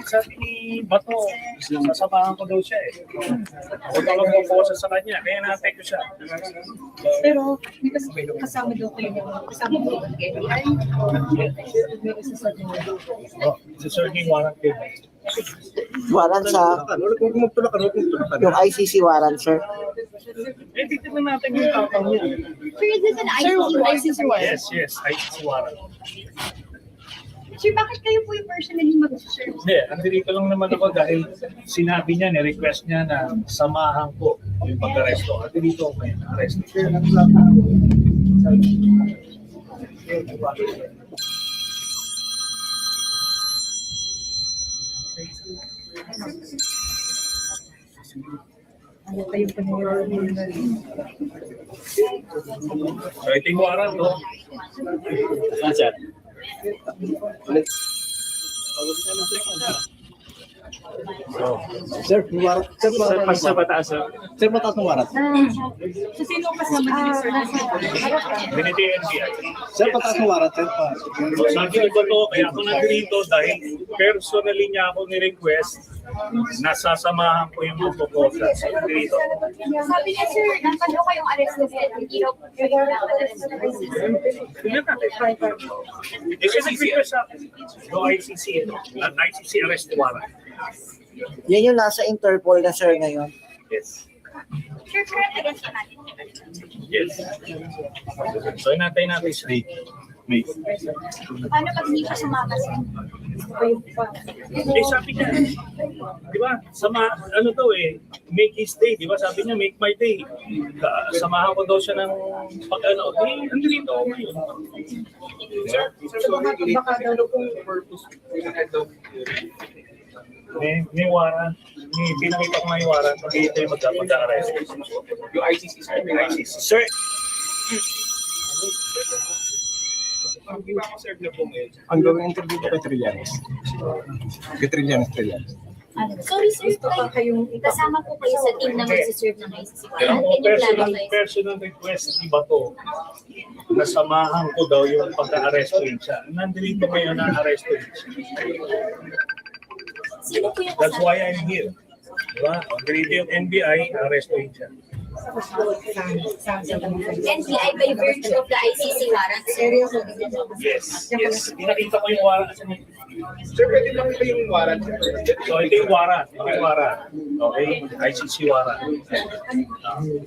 Sabi ni Bato, sasamahan ko daw siya eh. Ako daw mag-focus sa kanya, kaya na-take ko siya. Pero, may kasama daw kayo kasama daw ng NBI. Sa serving warrant din. Warrant sa yung ICC warrant, sir. Eh, titignan natin yung tapang niya. Sir, is this an ICC warrant? Yes, ICC warrant. Sir, bakit kayo po yung personally mag-serve? Hindi, andito lang naman ako dahil sinabi niya, ni-request niya na samahan ko yung pag-aresto. At dito ako ngayon, arresto. Ano kayo pa So, ito yung warrant, no? Saan siya? Sir, warrant. Sir, pataas, sir. Sir, mataas ng warrant. So, sino kasama niyo, sir? Biniti yung NBI. Sir, mataas ng warrant, sir. Sabi ko to, kaya ako nandito dahil personally niya ako ni-request na sasamahan ko yung mga proposal. So, nandito. Sabi niya, sir, dapat daw kayong arrested. Hindi daw kayo arrested. Tignan natin. Eh, kasi nag-request sa ICC, at ICC arrest warrant. Yan yung nasa Interpol na, sir, ngayon. Yes. Sir, correct against the natin. Yes. So, inantay natin siya. May. Paano pag hindi pa sumama, sir? Eh, sabi niya, di ba, ano daw eh, make his day, di ba? Sabi niya, make my day. Samahan ko daw siya ng pag-ano. Eh, nandito ako ngayon. Baka daw kung May warrant. Pinakita ko nga yung warrant. Pag-iito yung mag-arrest. Yung ICC, sir. ICC. Sir! Serve na po ngayon. Ang gawing interview ko kay Trillanes. Kay Trillanes. Sorry, sir. Kasama po kayo sa team na magsiserve ng ICC. Pero Can you clarify? personal request ni Bato na samahan ko daw yung pagka-arrestuin siya. Nandito ngayon na arrestuin siya. Sino po yung That's kasama? why I'm here. Diba? Nandito yung NBI, arrestuin siya. NBI by virtue of the ICC warrant, sir. Yes. Pinakita ko yung warrant. Sir, pwede lang ito yung warrant. So, ito yung warrant. Okay? ICC warrant.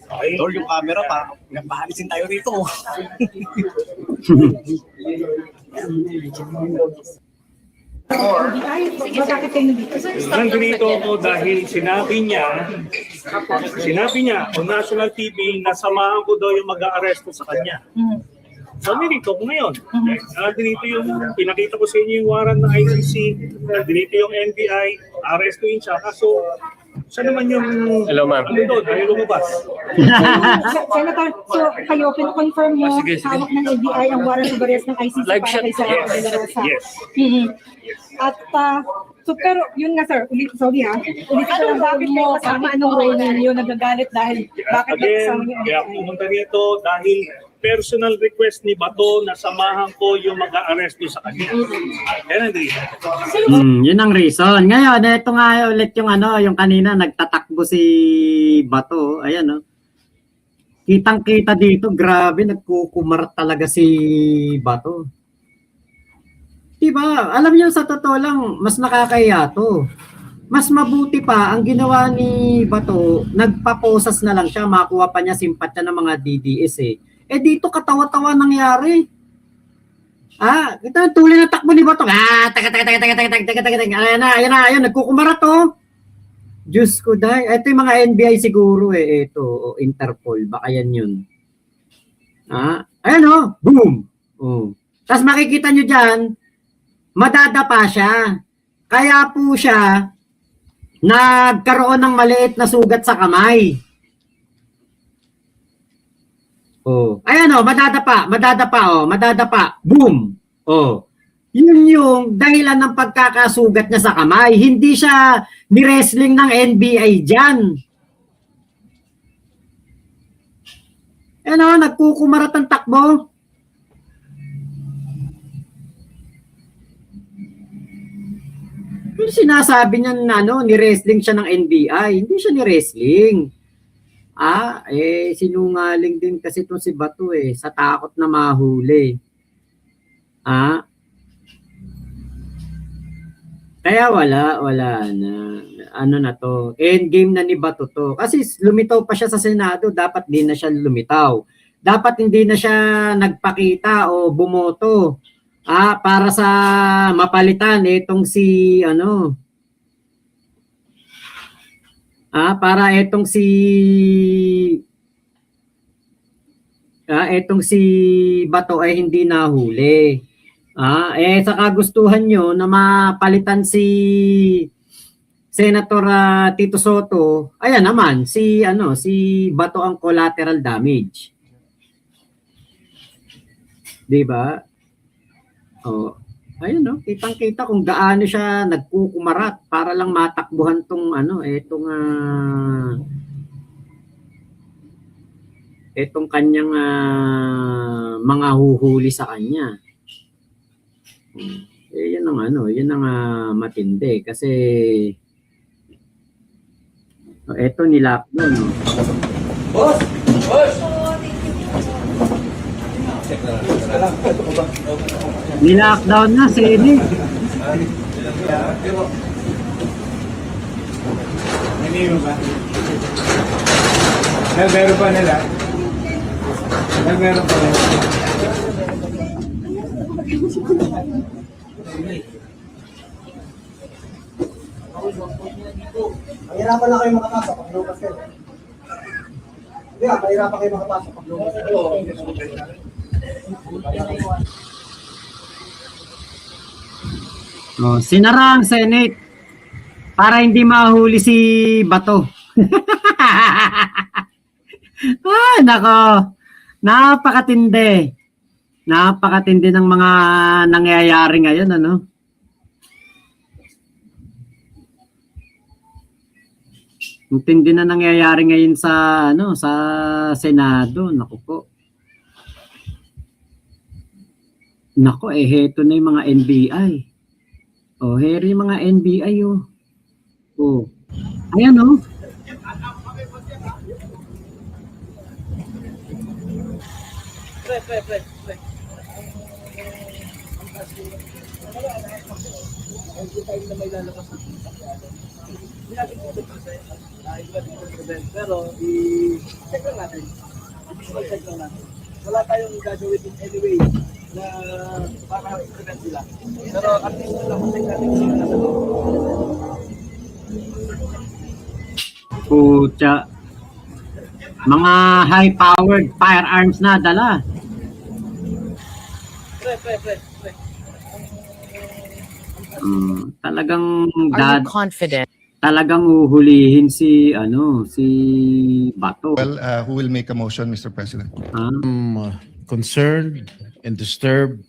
Okay? Lord, yung camera, parang napahalisin tayo rito. bakit kayo nandito? Nandito ako dahil sinabi niya on national TV na samahan ko daw yung mag-aaresto sa kanya. So, nandito ko ngayon. Nandito yung, pinakita ko sa inyo yung warrant ng ICC, nandito yung NBI, arrestuin siya. Kaso, siya naman yung, Hello, ma'am. ano doon, ayaw lumabas. Senator, so kayo, confirm mo, hawak ng NBI ang warrant of arrest ng ICC Live para shot. kay Sara De La Rosa. Yes. At, so pero yun nga sir, ulit ko lang, bakit kayo kasama, anong role ninyo nagagalit dahil bakit kasama niyo Kaya ako pumunta dito dahil personal request ni Bato na samahan ko yung mag-aaresto sa kanya. Kaya nandito. Yun ang reason. Ngayon, ito nga ulit yung yung kanina nagtatakbo si Bato. Ayan, kitang-kita dito, grabe, nagkukumar talaga si Bato. Diba? Alam niyo, sa totoo lang, mas nakakahiya to. Mas mabuti pa, ang ginawa ni Bato, nagpaposas na lang siya, makuha pa niya simpatya ng mga DDS eh. Eh dito katawa-tawa nangyari. Ito tuloy na takbo ni Bato. Ayan, nagkukumara to. Diyos ko dahil. Ito yung mga NBI siguro eh. Ito, Interpol. Baka yan yun. Ayan boom. Tapos makikita nyo dyan, madadapa siya. Kaya po siya, nagkaroon ng maliit na sugat sa kamay. Ayan madadapa. Boom. Yun yung dahilan ng pagkakasugat niya sa kamay. Hindi siya ni-wrestling ng NBI dyan. Nagkukumarat ang takbo. Yung sinasabi niya na ni-wrestling siya ng NBI. Hindi siya ni-wrestling. Sinungaling din kasi itong si Bato sa takot na mahuli. Kaya wala na. Ano na to? Endgame na ni Bato to. Kasi lumitaw pa siya sa Senado, dapat di na siya lumitaw. Dapat hindi na siya nagpakita o bumoto. Para sa mapalitan itong si para itong si Bato ay hindi nahuli. Sa kagustuhan nyo na mapalitan si Senator Tito Soto, ayan naman si Bato ang collateral damage. 'Di ba? Ayun kitang-kita kung gaano siya nagkukumarat para lang matakbuhan tong etong kanyang mga huhuli sa kanya. Yun ang matindi kasi eto nilakdown. Boss! Nilockdown na Senate. Nanino ba? Meron pa nila. Meron pa nila. Mahirapan na kayo makapasok pag lumas kayo. Mahirapan kayo makapasok pag lumas kayo. Sinara ang Senate para hindi mahuli si Bato. Nako. Napakatindi. Napakatindi ng mga nangyayari ngayon, Ang tindi na nangyayari ngayon sa sa Senado, naku po. Nako, heto na yung mga NBI. Here yung mga NBI, Ayan, Pero i-check lang natin. I-check lang natin. Wala tayong gagawin anyway na para i-prevent sila. Pero at least na lang check natin sila na Pucha. Mga high-powered firearms na dala. Talagang Are you confident? talagang uhulihin si Bato. Well, who will make a motion, Mr. President? Concerned and disturbed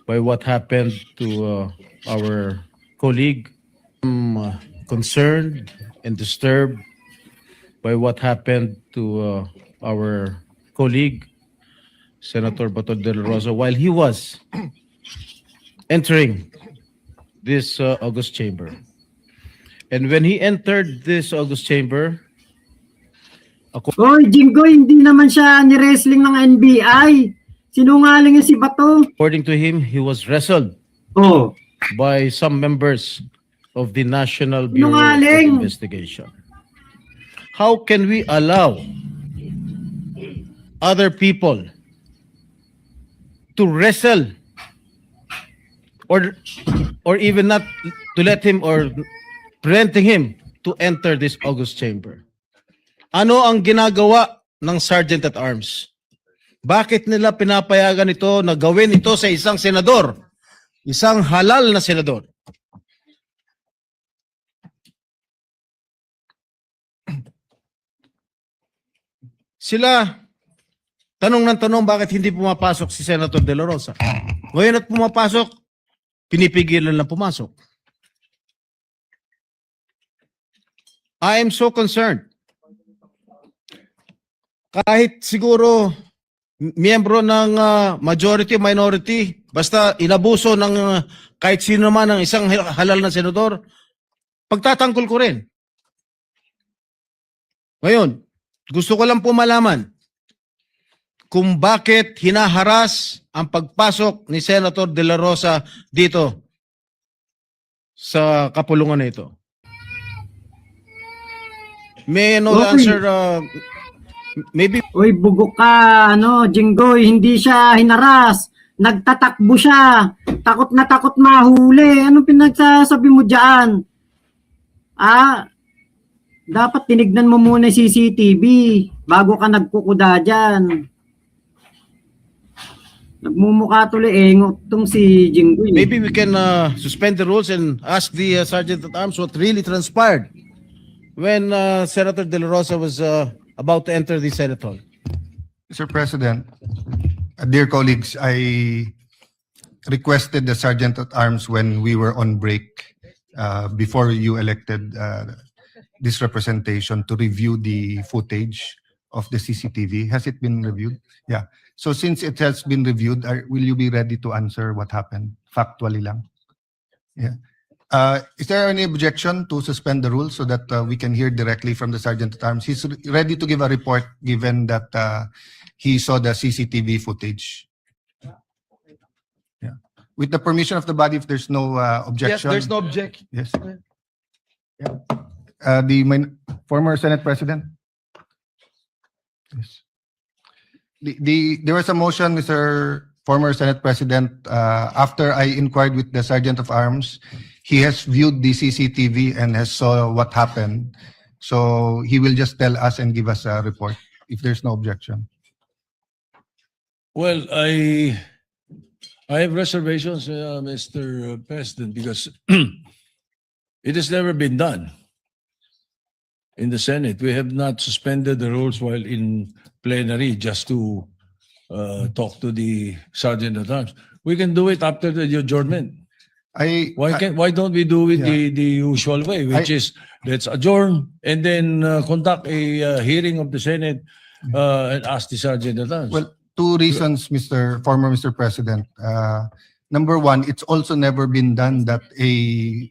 by what happened to our colleague. Concerned and disturbed by what happened to our colleague, Senator Bato de la Rosa, while he was entering this August chamber. And when he entered this August chamber, Jingo, hindi naman siya ni-wrestling ng NBI. Sinungaling yung si Bato. according to him, he was wrestled by some members of the National Bureau of Sinungaling. Investigation. How can we allow other people to wrestle or even not to let him or preventing him to enter this August chamber? Ano ang ginagawa ng Sergeant at Arms? Bakit nila pinapayagan ito na gawin ito sa isang senador? Isang halal na senador. Sila, tanong ng tanong bakit hindi pumapasok si Senator De La Rosa. Ngayon at pumapasok, pinipigilan lang pumasok. I am so concerned. Kahit siguro miyembro ng majority, minority, basta inabuso ng kahit sino man ng isang halal na senador, pagtatanggol ko rin. Ngayon, gusto ko lang po malaman kung bakit hinaharas ang pagpasok ni Senator De La Rosa dito sa kapulungan na ito. May no Okay. answer, maybe. Uy, bugok ka, Jinggoy, hindi siya hinaras. Nagtatakbo siya. Takot na takot mahuli. Anong pinagsasabi mo dyan? Dapat tinignan mo muna yung CCTV bago ka nagkukuda dyan. Nagmumukha tuloy tong si Jinggoy. Maybe we can suspend the rules and ask the Sergeant at Arms what really transpired when Senator De La Rosa was about to enter the Senate hall. Mr. President, dear colleagues, I requested the Sergeant at Arms when we were on break before you elected this representation to review the footage of the CCTV. Has it been reviewed? Yeah. So since it has been reviewed, will you be ready to answer what happened? Factually lang. Yeah. Is there any objection to suspend the rules so that we can hear directly from the Sergeant at Arms? He's ready to give a report given that he saw the CCTV footage. Yeah. With the permission of the body, if there's no objection. Yes, there's no objection. Yes. Yeah. Former Senate President. Yes. There was a motion, Mr. Former Senate President, after I inquired with the Sergeant of Arms. He has viewed the CCTV and has saw what happened. So he will just tell us and give us a report if there's no objection. Well, I have reservations, Mr. President, because it has never been done in the Senate. We have not suspended the rules while in plenary just to talk to the Sergeant at Arms. We can do it after the adjournment. Why don't we do it the usual way, which is let's adjourn and then conduct a hearing of the Senate and ask the Sergeant at Arms. Well, two reasons, former Mr. President. Number one, it's also never been done that a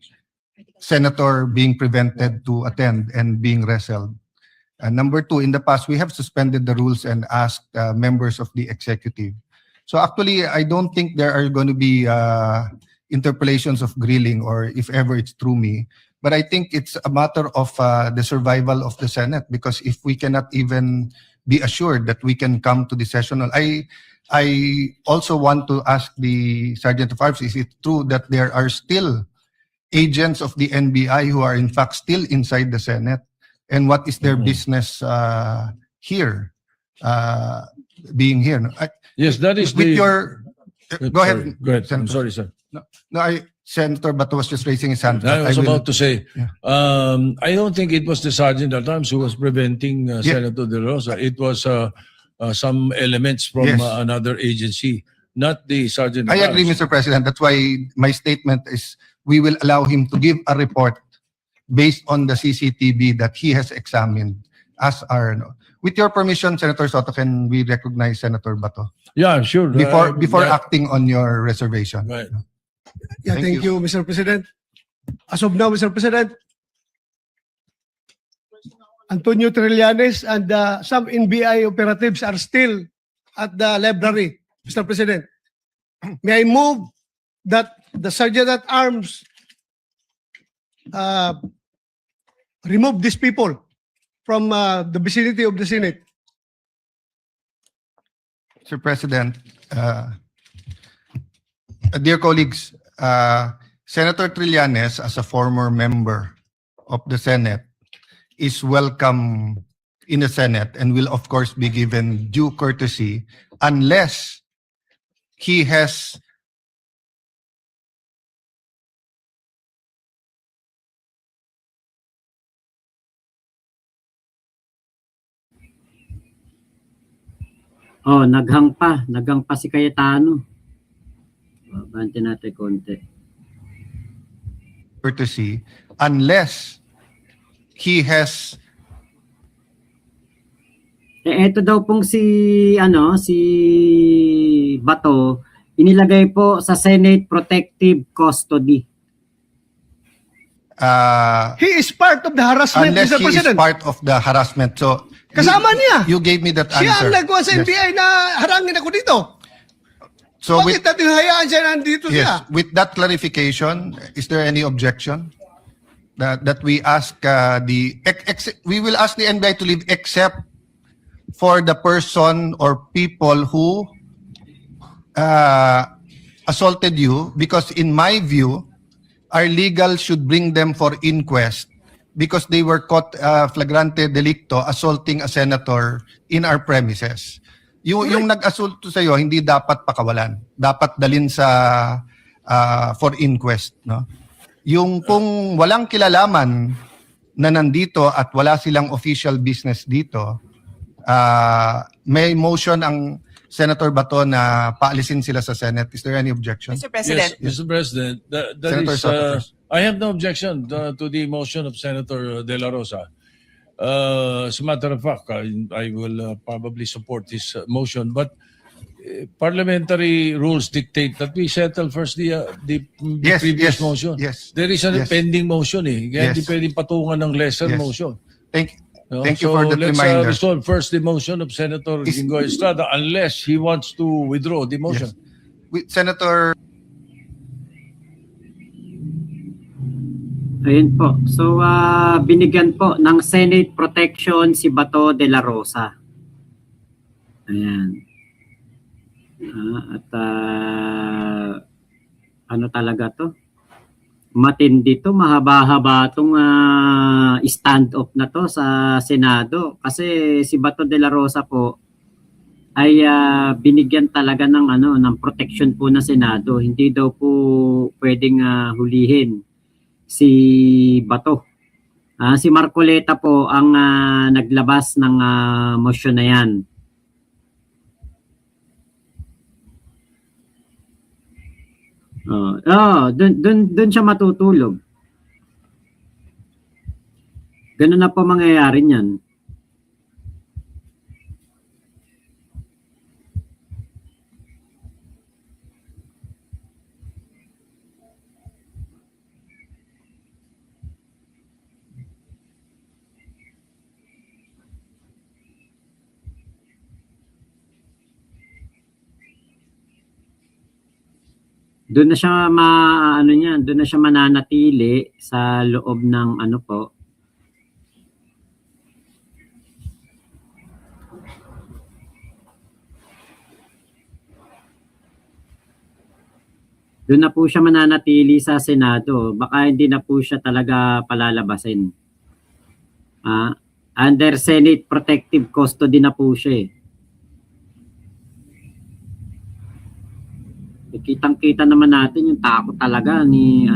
senator being prevented to attend and being wrestled. Number two, in the past, we have suspended the rules and asked members of the executive. So actually, I don't think there are going to be interpolations of grilling or if ever it's through me. But I think it's a matter of the survival of the Senate because if we cannot even be assured that we can come to the sessional. I also want to ask the Sergeant of Arms, is it true that there are still agents of the NBI who are in fact still inside the Senate? And what is their business here, being here? Yes, that is With the... your, go ahead. Go ahead. I'm Senator. sorry, sir. No, Senator Bato was just raising his hand. I was will- about to say, Yeah. I don't think it was the Sergeant at Arms who was preventing Senator De La Rosa. It was some elements from Yes. another agency, not the Sergeant I at agree, Arms. Mr. President. That's why my statement is we will allow him to give a report based on the CCTV that he has examined as our. With your permission, Senator Soto, can we recognize Senator Bato Yeah, sure. before that- acting on your reservation? Right. Yeah, Thank thank you, Mr. President. As of now, Mr. President, Antonio Trillanes and some NBI operatives are still at the library, Mr. President. May I move that the Sergeant at Arms remove these people from the vicinity of the Senate? Mr. President, dear colleagues, Senator Trillanes, as a former member of the Senate, is welcome in the Senate and will, of course, be given due courtesy unless he has Oh, naghang pa si Cayetano. Bante natin konti. courtesy unless he has Eto daw pong si Bato, inilagay po sa Senate Protective Custody. He is part of the harassment, Unless Mr. he is President. part of the harassment. So, Kasama niya. you gave me that Siya answer. ang nagawa sa Yes. NBI na harangin ako dito. So Bakit with, natin hayaan siya nandito siya? yes, with that clarification, is there any objection that we ask we will ask the NBI to leave except for the person or people who assaulted you, because in my view, our legal should bring them for inquest because they were caught flagrante delicto assaulting a senator in our premises. Yung nag-assault sa iyo hindi dapat pakawalan. Dapat dalhin sa for inquest, no? Yung kung walang kilalaman na nandito at wala silang official business dito, may motion ang Senator Bato na paalisin sila sa Senate. Is there any objection? Mr. President. Yes, Mr. President, that Senator is, Soto first. I have no objection to the motion of Senator De La Rosa. As a matter of fact, I will probably support this motion, but parliamentary rules dictate that we settle first the Yes, previous yes, motion. yes, There is a yes. pending motion Kaya Yes. hindi pwedeng patungan ng lesser Yes. motion. Thank No? you So for that let's reminder. resolve first the motion of Senator Is- Jingo Estrada unless he wants to withdraw the motion. With Senator Ayun po. So, binigyan po ng Senate protection si Bato de la Rosa. Ayan. Ano talaga to? Matindi to, mahaba-haba itong stand-off na to sa Senado. Kasi si Bato de la Rosa po ay binigyan talaga ng protection po ng Senado. Hindi daw po pwedeng hulihin si Bato. Si Marcoleta po ang naglabas ng motion na yan. Doon siya matutulog. Ganun na po mangyayari niyan. Doon na siya doon na siya mananatili sa loob ng po. Doon na po siya mananatili sa Senado. Baka hindi na po siya talaga palalabasin. Under Senate Protective Custody na po siya Kitang-kita naman natin yung takot talaga ni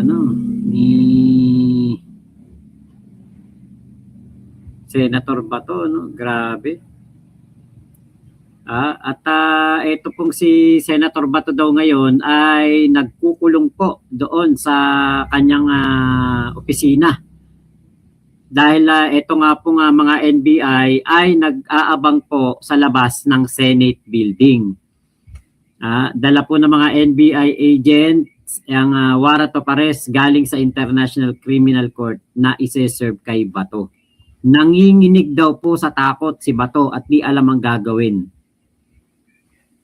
Senator Bato, grabe. At ito pong si Senator Bato daw ngayon ay nagkukulong po doon sa kanyang opisina. Dahil ito nga po mga NBI ay nag-aabang po sa labas ng Senate building. Dala po ng mga NBI agents ang warrant of arrest galing sa International Criminal Court na ise-serve kay Bato. Nanginginig daw po sa takot si Bato at di alam ang gagawin.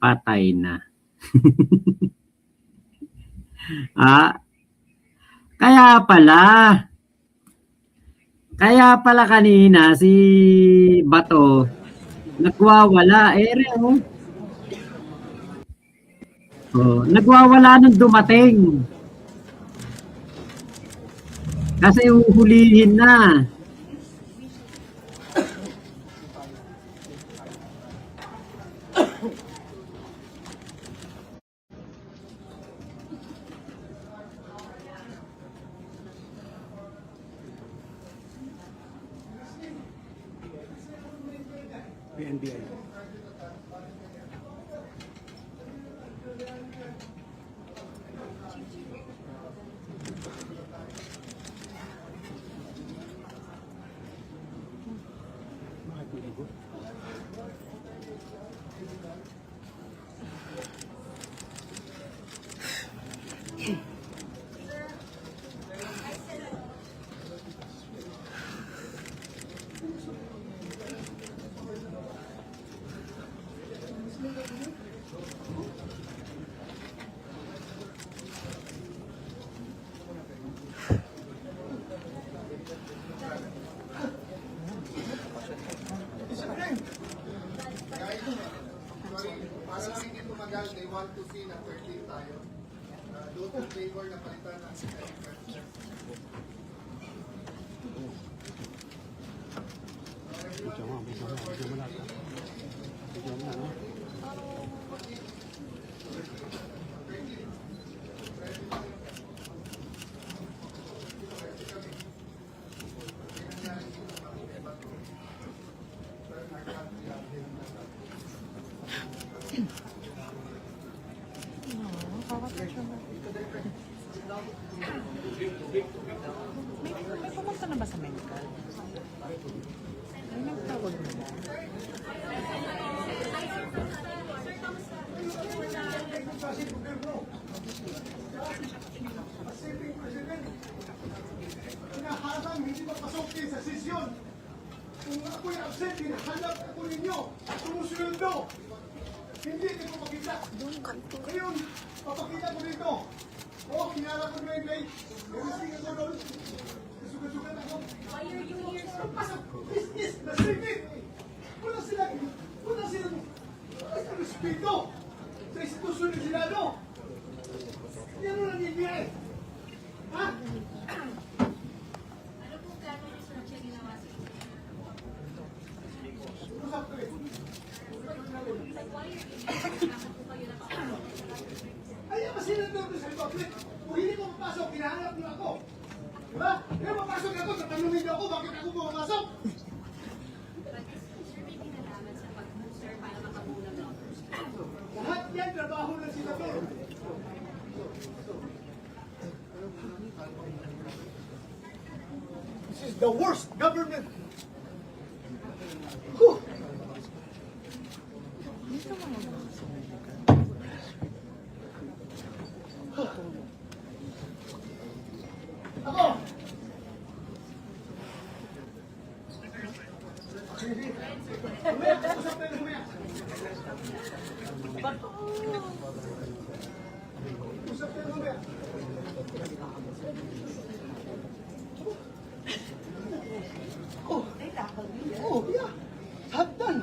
Patay na. Kaya pala kanina si Bato nagwawala. Nagwawala nung dumating. Kasi uhulihin na. May pumunta na ba sa medical? Ay, nagtawag na ba? Hinaharang, hindi mapasok din sa sesyon. Kung ako'y absent, hinahanap ako ninyo. Sumusunod. Hindi ko makita. Ngayon, papakita ko dito. Oh, kinala ko na yung late. Everything ako doon. Sugat-sugat ako. Why are you here, sir? Pasok! This is the civic! Wala silang respeto sa institusyon ng Senado. Yan ang nangyayari. Ha? Usap ko eh. Ayaw ba sila doon sa public? Kung hindi ko mapasok, hinahanap niyo ako. Diba? Kaya mapasok ako, tatanungin niyo ako, bakit ako pumapasok? Lahat yan, trabaho ng senador. This is the worst government. Whew. Ako! Umaya, usap tayo, umaya. Usap tayo, umaya. Oh, yeah. Hagdan.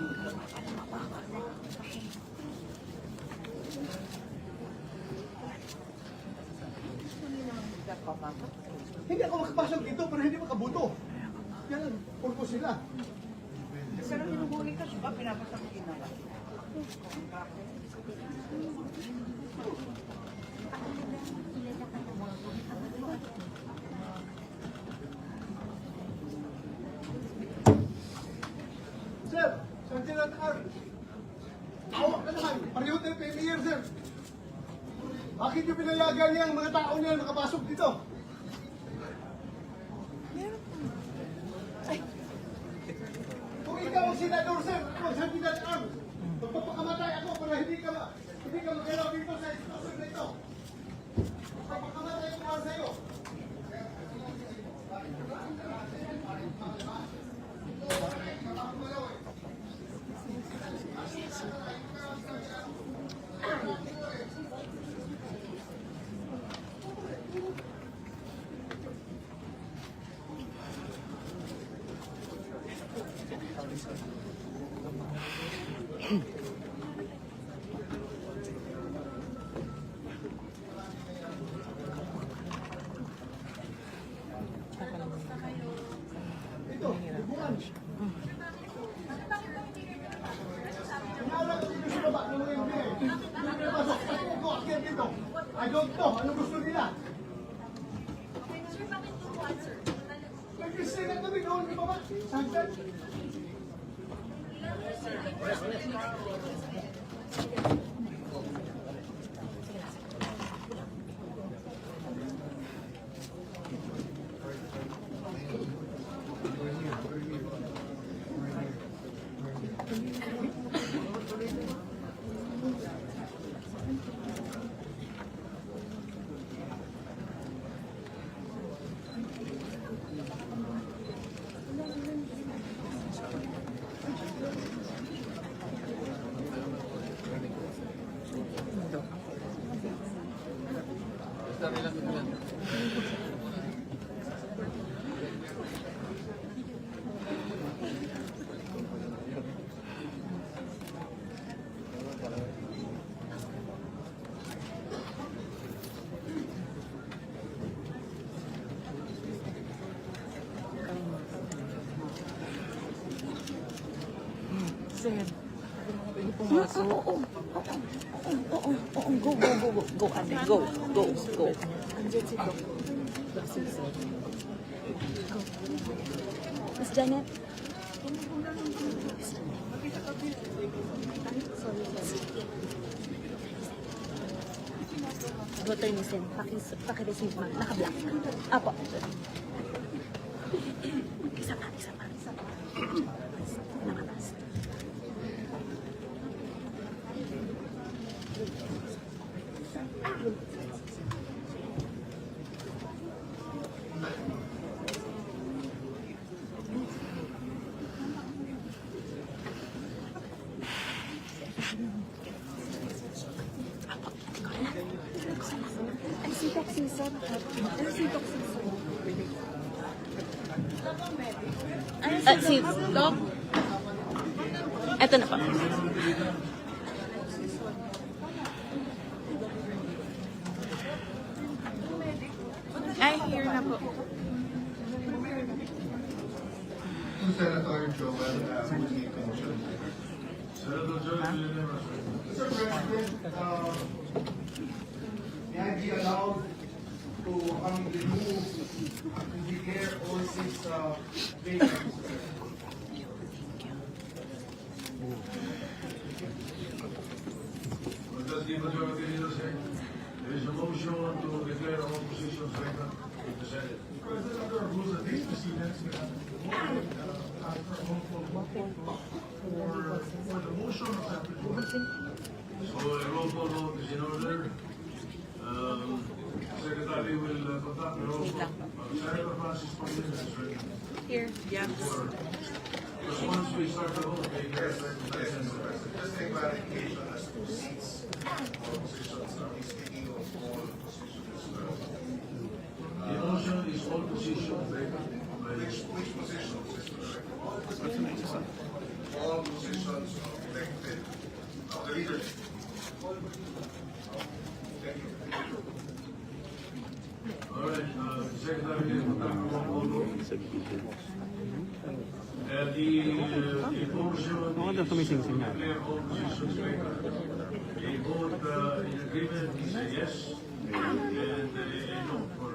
Hindi ako makapasok dito pero hindi makabuto. Yan ang purpose nila. Pero hinuhuli ka siya, pinapasok ginawa. Sir, Sergeant at Arms. Hawak ka naman. Pareho tayo PMER, sir. Bakit yung pinayagan niya ang mga tao niya nakapasok dito? Kung ikaw ang senador, sir, ako ang Sergeant at Arms. Magpapakamatay ako para hindi ka magalaw dito sa institusyon na ito. Magpapakamatay ako para sa'yo. Ito, bubuan. Pinala ko dito sa baba ng mga MBA. Pinapasok ko akyat dito. I don't know. Anong gusto nila? Nag-isay na kami noon di baba. Sagdan. Miss Janet. Voter ni Sen, paki-receive mo. Naka-block. Apo. Isa pa. Nakabas. Si Doc? Eto na po. Ay, here na po. Senator Joel Budi Pension. Mr. President, may I be allowed to remove and declare all six vacancies? Does the majority leader say? There is a motion to declare all positions vacant in the Senate. President, under our rules, I think the Senate for the motion of that resolution. So a roll call vote is in order. Secretary will conduct the roll call. Senator Francis Pangilinan is ready. Here. Yeah. Because once we start the vote, they get Just a clarification as to seats or positions. Are we speaking of all positions as well? the motion is all positions vacant. Which positions, Mr. Director? All positions of elected of the leadership. Thank you. All right, Secretary will conduct a roll call vote. The motion is to declare all positions vacant. The vote in agreement is a yes and a no for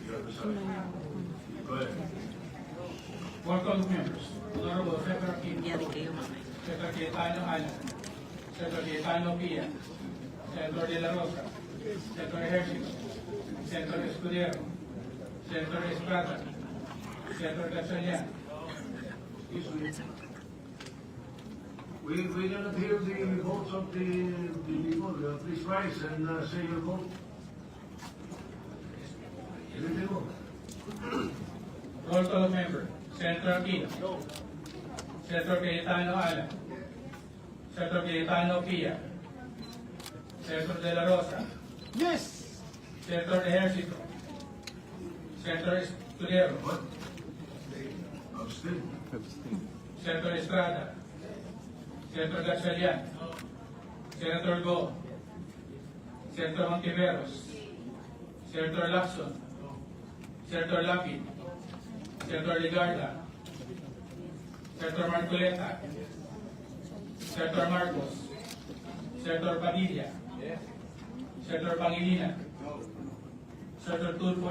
the other side. Go ahead. Board of members, Honorable Secretary Secretary Cayetano Alan, Secretary Cayetano Pia, Senator De La Rosa, Senator Ejercito, Senator Escudero, Senator Estrada, Senator Gatchalian. We cannot hear the votes of the people. Please rise and say your vote. Roll call member, Senator Aquino. Senator Cayetano Alan. Senator Cayetano Pia. Senator De La Rosa. Yes. Senator Ejercito. Senator Escudero. Abstain. Senator Estrada. Senator Gatchalian. Senator Go. Senator Montiveros. Senator Lacson. Senator Lapid. Senator Ligarda. Senator Marcoleta. Senator Marcos. Senator Padilla. Senator Pangilinan. Senator Tulfo.